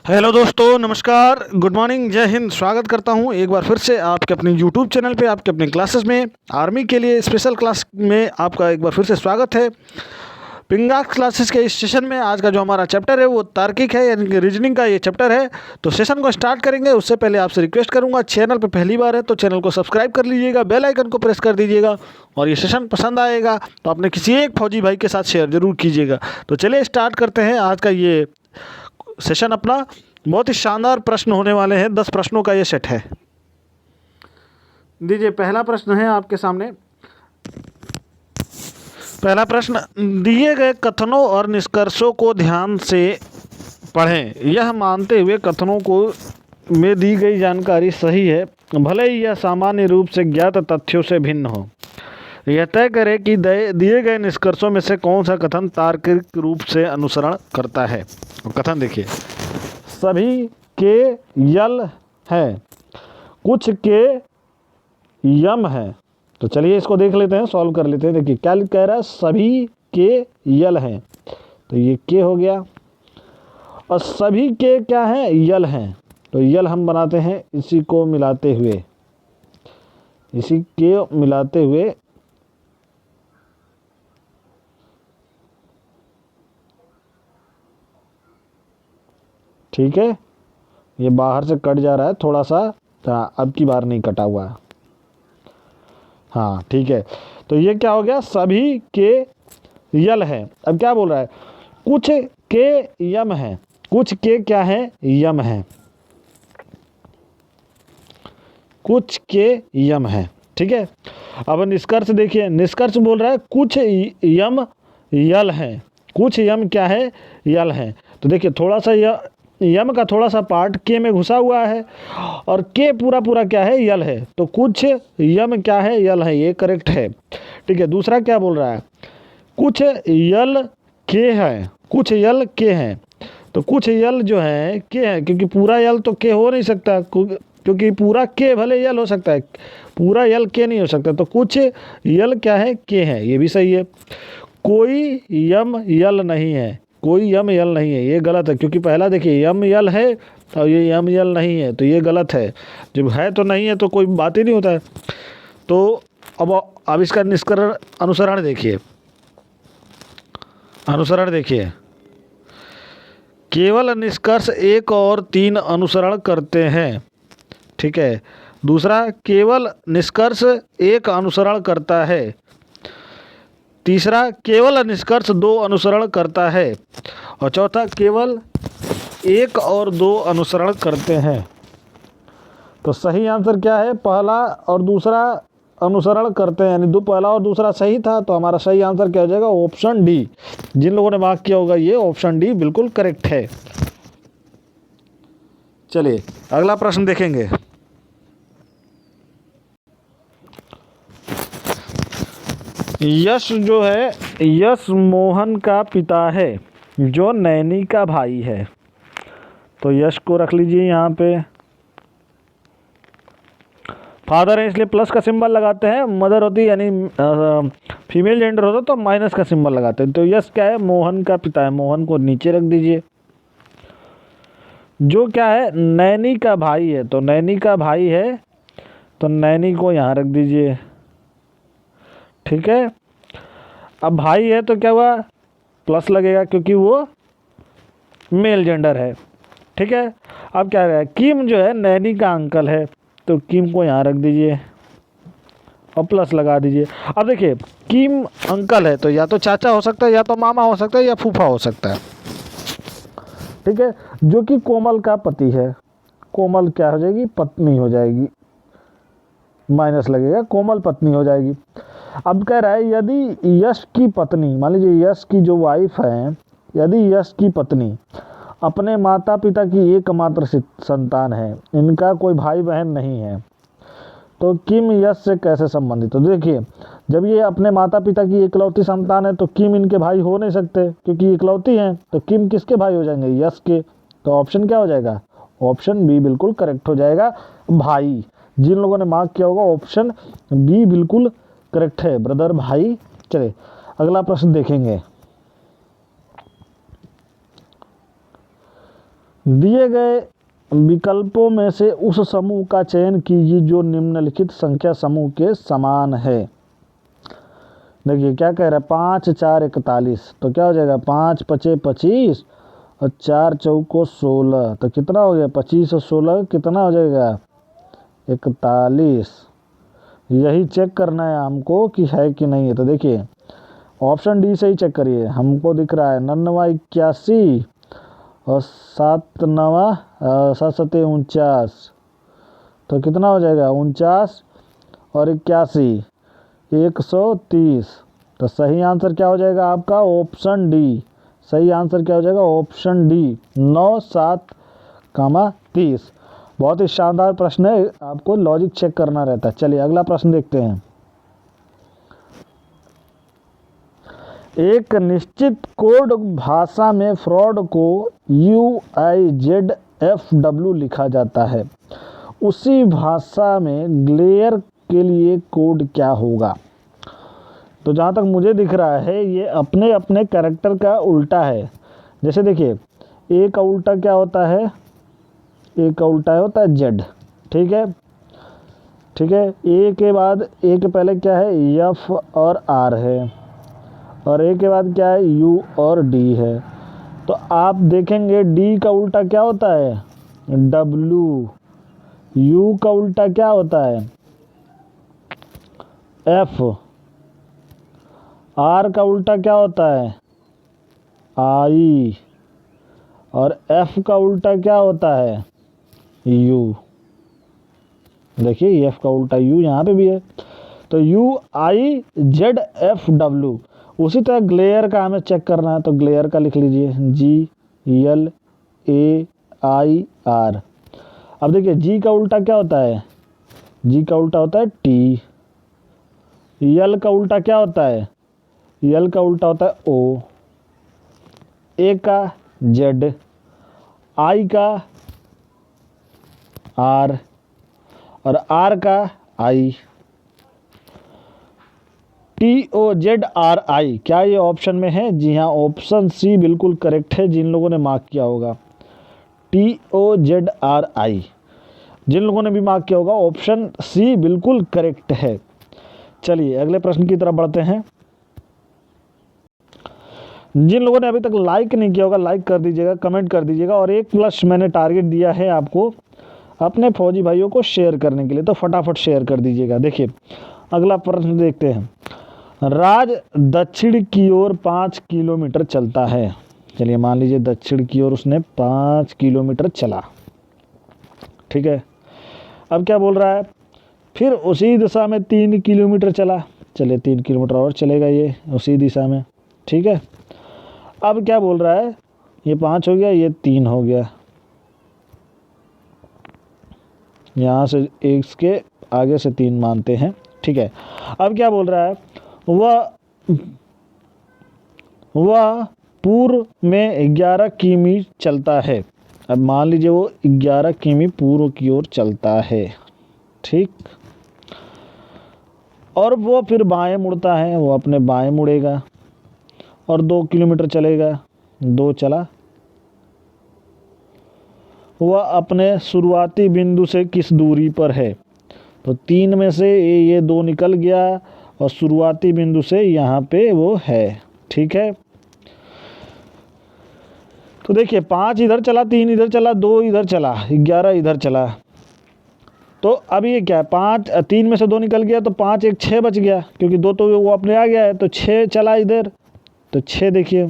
Hello दोस्तों, नमस्कार, good morning, जय हिंद। स्वागत करता हूं एक बार फिर से आपके अपने यूट्यूब चैनल पे, आपके अपने क्लासेस में। आर्मी के लिए स्पेशल क्लास में आपका एक बार फिर से स्वागत है। पिंगास क्लासेस के इस सेशन में आज का जो हमारा चैप्टर है वो तार्किक है, यानी कि रीजनिंग का ये चैप्टर है। तो सेशन को स्टार्ट करेंगे उससे पहले आपसे रिक्वेस्ट करूंगा, चैनल पे पहली बार है तो चैनल को सब्सक्राइब कर लीजिएगा, बेल आइकन को प्रेस कर दीजिएगा, और ये सेशन पसंद आएगा तो अपने किसी एक फौजी भाई के साथ शेयर जरूर कीजिएगा। तो चलिए स्टार्ट करते हैं आज का ये सेशन अपना। बहुत ही शानदार प्रश्न होने वाले हैं, 10 प्रश्नों का ये सेट है। दीजिए, पहला प्रश्न है आपके सामने। पहला प्रश्न, दिए गए कथनों और निष्कर्षों को ध्यान से पढ़ें। यह मानते हुए कथनों को में दी गई जानकारी सही है, भले ही यह सामान्य रूप से ज्ञात तथ्यों से भिन्न हो। यह तय करें कि दिए गए निष्कर्षों में से कौन सा कथन तार्किक रूप से अनुसरण करता है। कथन देखिए, सभी के यल हैं, कुछ के यम हैं। तो चलिए इसको देख लेते हैं, सॉल्व कर लेते हैं। देखिए क्या कह रहा है, सभी के यल हैं, तो ये के हो गया, और सभी के क्या हैं, यल हैं। तो यल हम बनाते हैं इसी को मिलाते हुए, इसी के मिलाते हुए ठीक है। ये बाहर से कट जा रहा है थोड़ा सा, अब की बार नहीं कटा हुआ है। हाँ ठीक है, तो ये क्या हो गया, सभी के यल है। अब क्या बोल रहा है, कुछ के यम है, कुछ के क्या है, यम है, कुछ के यम है। ठीक है, अब निष्कर्ष देखिए, निष्कर्ष बोल रहा है कुछ यम यल है, कुछ यम क्या है, यल है। तो देखिए थोड़ा सा यम का थोड़ा सा पार्ट के में घुसा हुआ है, और के पूरा पूरा क्या है, यल है। तो कुछ यम क्या है, यल है, ये करेक्ट है। ठीक है, दूसरा क्या बोल रहा है, कुछ यल के हैं, कुछ यल के हैं। तो कुछ यल जो है के है, क्योंकि पूरा यल तो के हो नहीं सकता, क्योंकि पूरा के भले यल हो सकता है, पूरा यल के नहीं हो सकता। तो कुछ यल क्या है, के है, ये भी सही है। कोई यम यल नहीं है, कोई यम यल नहीं है, ये गलत है, क्योंकि पहला देखिए यम यल है और ये यम यल नहीं है, तो ये गलत है। जब है तो नहीं है तो कोई बात ही नहीं होता है। तो अब इसका निष्कर्ष अनुसरण देखिए, अनुसरण देखिए, केवल निष्कर्ष 1 और 3 अनुसरण करते हैं। ठीक है, दूसरा केवल निष्कर्ष 1 अनुसरण करता है। तीसरा केवल निष्कर्ष 2 अनुसरण करता है, और चौथा केवल 1 और 2 अनुसरण करते हैं। तो सही आंसर क्या है, पहला और दूसरा अनुसरण करते हैं, यानी पहला और दूसरा सही था। तो हमारा सही आंसर क्या हो जाएगा, ऑप्शन डी। जिन लोगों ने मार्क किया होगा ये ऑप्शन डी बिल्कुल करेक्ट है। चलिए अगला प्रश्न देखेंगे। यश जो है, यश मोहन का पिता है जो नैनी का भाई है। तो यश को रख लीजिए यहाँ पे, फादर है इसलिए प्लस का सिंबल लगाते हैं, मदर होती यानी फीमेल जेंडर होता तो माइनस का सिंबल लगाते हैं। तो यश क्या है, मोहन का पिता है, मोहन को नीचे रख दीजिए। जो क्या है, नैनी का भाई है, तो नैनी का भाई है तो नैनी को यहाँ रख दीजिए। ठीक है, अब भाई है तो क्या हुआ, प्लस लगेगा क्योंकि वो मेल जेंडर है। ठीक है, अब क्या है, किम जो है नैनी का अंकल है, तो किम को यहाँ रख दीजिए और प्लस लगा दीजिए। अब देखिए किम अंकल है तो या तो चाचा हो सकता है, या तो मामा हो सकता है, या फूफा हो सकता है। ठीक है, जो कि कोमल का पति है, कोमल क्या हो जाएगी, पत्नी हो जाएगी, माइनस लगेगा, कोमल पत्नी हो जाएगी। अब कह रहा है यदि यश की पत्नी, मान लीजिए यश की जो वाइफ है, यदि यश की पत्नी अपने माता पिता की एकमात्र संतान है, इनका कोई भाई बहन नहीं है, तो किम यश से कैसे संबंधित। तो देखिए जब ये अपने माता पिता की इकलौती संतान है तो किम इनके भाई हो नहीं सकते, क्योंकि इकलौती हैं, तो किम किसके भाई हो जाएंगे, यश के। तो ऑप्शन क्या हो जाएगा, ऑप्शन बी बिल्कुल करेक्ट हो जाएगा, भाई। जिन लोगों ने मार्क किया होगा ऑप्शन बी बिल्कुल करेक्ट है, ब्रदर, भाई। चलिए अगला प्रश्न देखेंगे। दिए गए विकल्पों में से उस समूह का चयन कीजिए जो निम्नलिखित संख्या समूह के समान है। देखिए क्या कह रहा है, 5 4 41, तो क्या हो जाएगा 5 5 25 और 4 चौको 16, तो कितना हो गया 25 और 16 कितना हो जाएगा 41। यही चेक करना है हमको कि है कि नहीं है। तो देखिए ऑप्शन डी से ही चेक करिए, हमको दिख रहा है 99 81 और 7 9 7 7 49, तो कितना हो जाएगा 49 और 81 130। तो सही आंसर क्या हो जाएगा आपका ऑप्शन डी। सही आंसर क्या हो जाएगा ऑप्शन डी 9 7 30। बहुत ही शानदार प्रश्न है, आपको लॉजिक चेक करना रहता है। चलिए अगला प्रश्न देखते हैं। एक निश्चित कोड भाषा में फ्रॉड को UIZFW लिखा जाता है, उसी भाषा में ग्लेयर के लिए कोड क्या होगा। तो जहाँ तक मुझे दिख रहा है ये अपने अपने कैरेक्टर का उल्टा है। जैसे देखिए ए का उल्टा क्या होता है, ए का उल्टा होता है जेड, ठीक है ठीक है। ए के बाद ए के पहले क्या है एफ और आर है, और ए के बाद क्या है यू और डी है। तो आप देखेंगे डी का उल्टा क्या होता है डब्लू, यू का उल्टा क्या होता है एफ, आर का उल्टा क्या होता है आई, और एफ का उल्टा क्या होता है यू। देखिए एफ का उल्टा यू यहाँ पे भी है, तो UIZFW। उसी तरह ग्लेयर का हमें चेक करना है, तो ग्लेयर का लिख लीजिए GLAIR। अब देखिए जी का उल्टा क्या होता है, जी का उल्टा होता है टी, यल का उल्टा क्या होता है, यल का उल्टा होता है ओ, ए का जेड, आई का आर और आर का आई। TOZRI क्या ये ऑप्शन में है? जी हाँ, ऑप्शन सी बिल्कुल करेक्ट है जिन लोगों ने मार्क किया होगा। TOZRI जिन लोगों ने भी मार्क किया होगा ऑप्शन सी बिल्कुल करेक्ट है। चलिए अगले प्रश्न की तरफ बढ़ते हैं। जिन लोगों ने अभी तक लाइक नहीं किया होगा लाइक कर दीजिएगा, कमेंट कर दीजिएगा, और 1+ मैंने टारगेट दिया है आपको अपने फौजी भाइयों को शेयर करने के लिए, तो फटाफट शेयर कर दीजिएगा। देखिए अगला प्रश्न देखते हैं। राज दक्षिण की ओर 5 किलोमीटर चलता है। चलिए मान लीजिए दक्षिण की ओर उसने 5 किलोमीटर चला, ठीक है। अब क्या बोल रहा है, फिर उसी दिशा में 3 किलोमीटर चला। चलिए 3 किलोमीटर और चलेगा ये उसी दिशा में, ठीक है। अब क्या बोल रहा है, ये 5 हो गया, ये 3 हो गया, यहाँ से इसके आगे से 3 मानते हैं, ठीक है। अब क्या बोल रहा है, वह पूर्व में 11 किमी चलता है। अब मान लीजिए वो 11 किमी पूर्व की ओर चलता है, ठीक। और वो फिर बाएं मुड़ता है, वो अपने बाएं मुड़ेगा और 2 किलोमीटर चलेगा, 2 चला। वह अपने शुरुआती बिंदु से किस दूरी पर है? तो 3 में से ये 2 निकल गया और शुरुआती बिंदु से यहाँ पे वो है, ठीक है। तो देखिए 5 इधर चला, 3 इधर चला, 2 इधर चला, 11 इधर चला। तो अब ये क्या है, 3 में से 2 निकल गया तो 5 1 6 बच गया, क्योंकि 2 तो वो अपने आ गया है, तो 6 चला इधर, तो 6 देखिए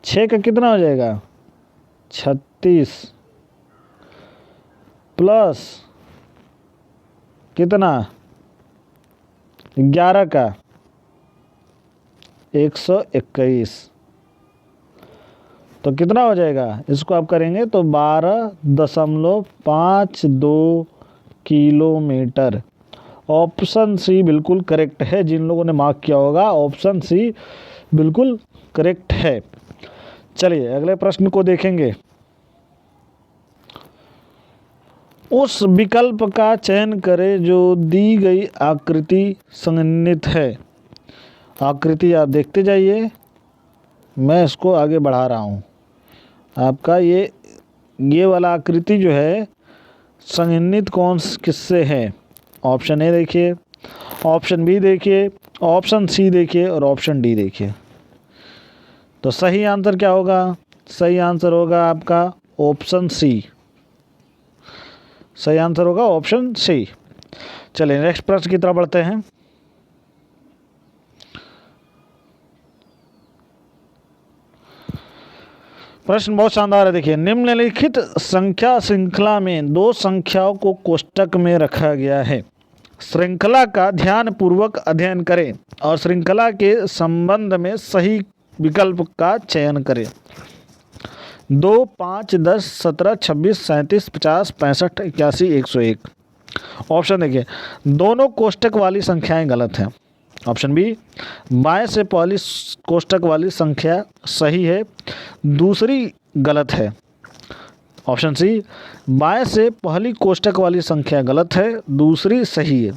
6 का कितना हो जाएगा 36 प्लस कितना 11 का 121, तो कितना हो जाएगा, इसको आप करेंगे तो 12.52 किलोमीटर। ऑप्शन सी बिल्कुल करेक्ट है, जिन लोगों ने मार्क किया होगा ऑप्शन सी बिल्कुल करेक्ट है। चलिए अगले प्रश्न को देखेंगे। उस विकल्प का चयन करें जो दी गई आकृति संबंधित है। आकृति आप देखते जाइए, मैं इसको आगे बढ़ा रहा हूँ। आपका ये वाला आकृति जो है संघनित कौन किससे है? ऑप्शन ए देखिए, ऑप्शन बी देखिए, ऑप्शन सी देखिए और ऑप्शन डी देखिए। तो सही आंसर क्या होगा? सही आंसर होगा आपका ऑप्शन सी। सही आंसर होगा ऑप्शन सी। चलिए नेक्स्ट प्रश्न की तरफ बढ़ते हैं। प्रश्न बहुत शानदार है, देखिए। निम्नलिखित संख्या श्रृंखला में दो संख्याओं को कोष्टक में रखा गया है। श्रृंखला का ध्यानपूर्वक अध्ययन करें और श्रृंखला के संबंध में सही विकल्प का चयन करें। 2, 5, 10, 17, 26, 37, 50, 65, 81, 101। ऑप्शन देखिए, दोनों कोष्टक वाली संख्याएं गलत हैं। ऑप्शन बी, बाएं से पहली कोष्टक वाली संख्या सही है, दूसरी गलत है। ऑप्शन सी, बाएं से पहली कोष्टक वाली संख्या गलत है, दूसरी सही है।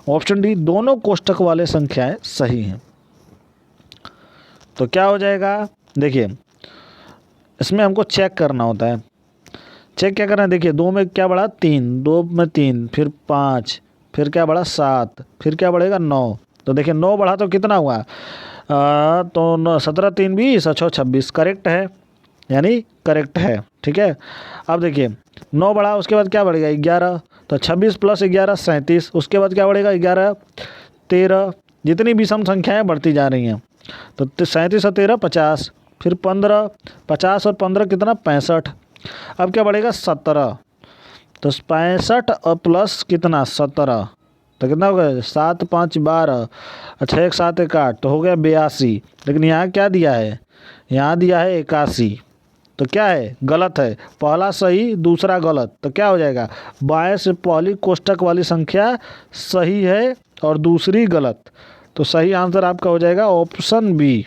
ऑप्शन डी, दोनों कोष्टक वाले संख्याएं सही हैं। तो क्या हो जाएगा? देखिए, इसमें हमको चेक करना होता है। चेक क्या करना है? देखिए, 2 में क्या बढ़ा? 3, 2 में 3, फिर 5, फिर क्या बढ़ा? 7, फिर क्या बढ़ेगा? 9। तो देखिए 9 बढ़ा तो कितना हुआ? तो 17, 3, 20, 6, 26 करेक्ट है, यानी करेक्ट है। ठीक है। अब देखिए 9 बढ़ा, उसके बाद क्या बढ़ेगा? 11। तो 26 + 11 37। उसके बाद क्या बढ़ेगा? 11, 13। जितनी विषम संख्याएं बढ़ती जा रही हैं, तो 37 और 13 50, फिर 15, 50 और 15 कितना? 65। अब क्या बढ़ेगा? 17। तो 65 और प्लस कितना? 17, तो कितना हो गया? 7, 5, 12, 6, 1, 7, 1, 8, तो हो गया 82। लेकिन यहाँ क्या दिया है? यहाँ दिया है 81। तो क्या है? गलत है। पहला सही, दूसरा गलत। तो क्या हो जाएगा? बाएं से पहली कोष्टक वाली संख्या सही है और दूसरी गलत। तो सही आंसर आपका हो जाएगा ऑप्शन बी।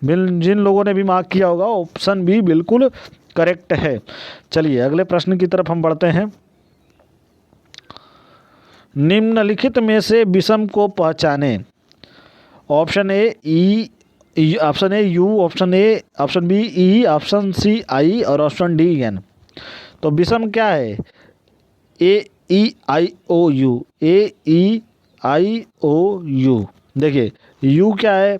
जिन लोगों ने भी मार्क किया होगा, ऑप्शन बी बिल्कुल करेक्ट है। चलिए अगले प्रश्न की तरफ हम बढ़ते हैं। निम्नलिखित में से विषम को पहचानें। Option A option A U, option B E, option C I और ऑप्शन डी एन। तो विषम क्या है? A E I O U, A E I O U. देखिए यू क्या है?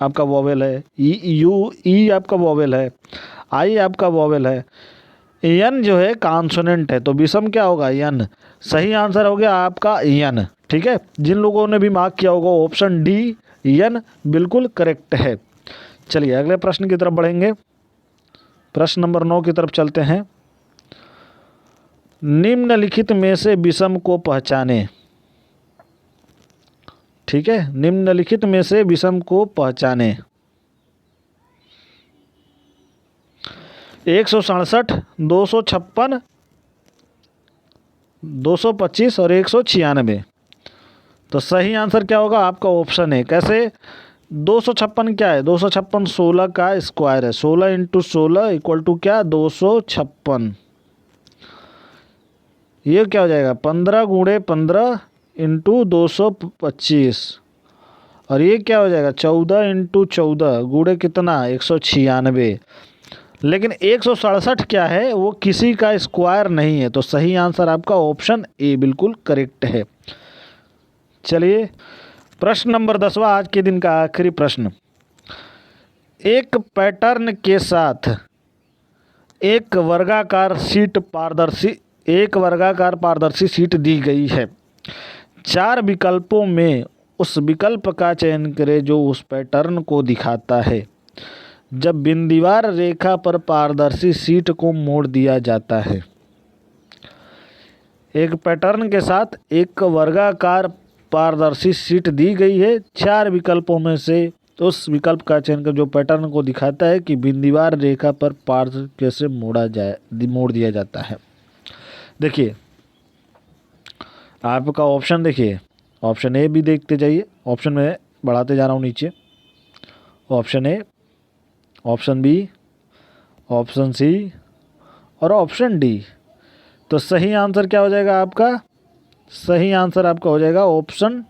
आपका वोवेल है। ई आपका वोवेल है, आई आपका वोवेल है, एन जो है कॉन्सोनेंट है। तो विषम क्या होगा? एन। सही आंसर हो गया आपका एन। ठीक है। जिन लोगों ने भी मार्क किया होगा, ऑप्शन डी एन बिल्कुल करेक्ट है। चलिए अगले प्रश्न की तरफ बढ़ेंगे। प्रश्न नंबर 9 की तरफ चलते हैं। निम्नलिखित में से विषम को पहचानें। ठीक है, निम्नलिखित में से विषम को पहचानें। 167, 256, 225 और 196। तो सही आंसर क्या होगा? आपका ऑप्शन है। कैसे? 256 क्या है? 256 16 का स्क्वायर है। 16 × 16 इक्वल टू क्या? 256। ये क्या हो जाएगा? 15 × 15 × 225। और ये क्या हो जाएगा? 14 × 14 गुणे कितना? 196। लेकिन 167 क्या है? वो किसी का स्क्वायर नहीं है। तो सही आंसर आपका ऑप्शन ए बिल्कुल करेक्ट है। चलिए प्रश्न नंबर 10वां, आज के दिन का आखिरी प्रश्न। एक पैटर्न के साथ एक वर्गाकार पारदर्शी शीट दी गई है। 4 विकल्पों में उस विकल्प का चयन करें जो उस पैटर्न को दिखाता है जब बिंदीदार रेखा पर पारदर्शी शीट को मोड़ दिया जाता है। एक पैटर्न के साथ एक वर्गाकार पारदर्शी शीट दी गई है। 4 विकल्पों में से उस विकल्प का चयन कर जो पैटर्न को दिखाता है कि बिंदीदार रेखा पर पार्श्व कैसे मोड़ दिया जाता है। देखिए आपका ऑप्शन, देखिए ऑप्शन ए भी देखते जाइए। ऑप्शन में बढ़ाते जा रहा हूँ नीचे। Option A, option B, option C और ऑप्शन डी। तो सही आंसर क्या हो जाएगा आपका? सही आंसर आपका हो जाएगा ऑप्शन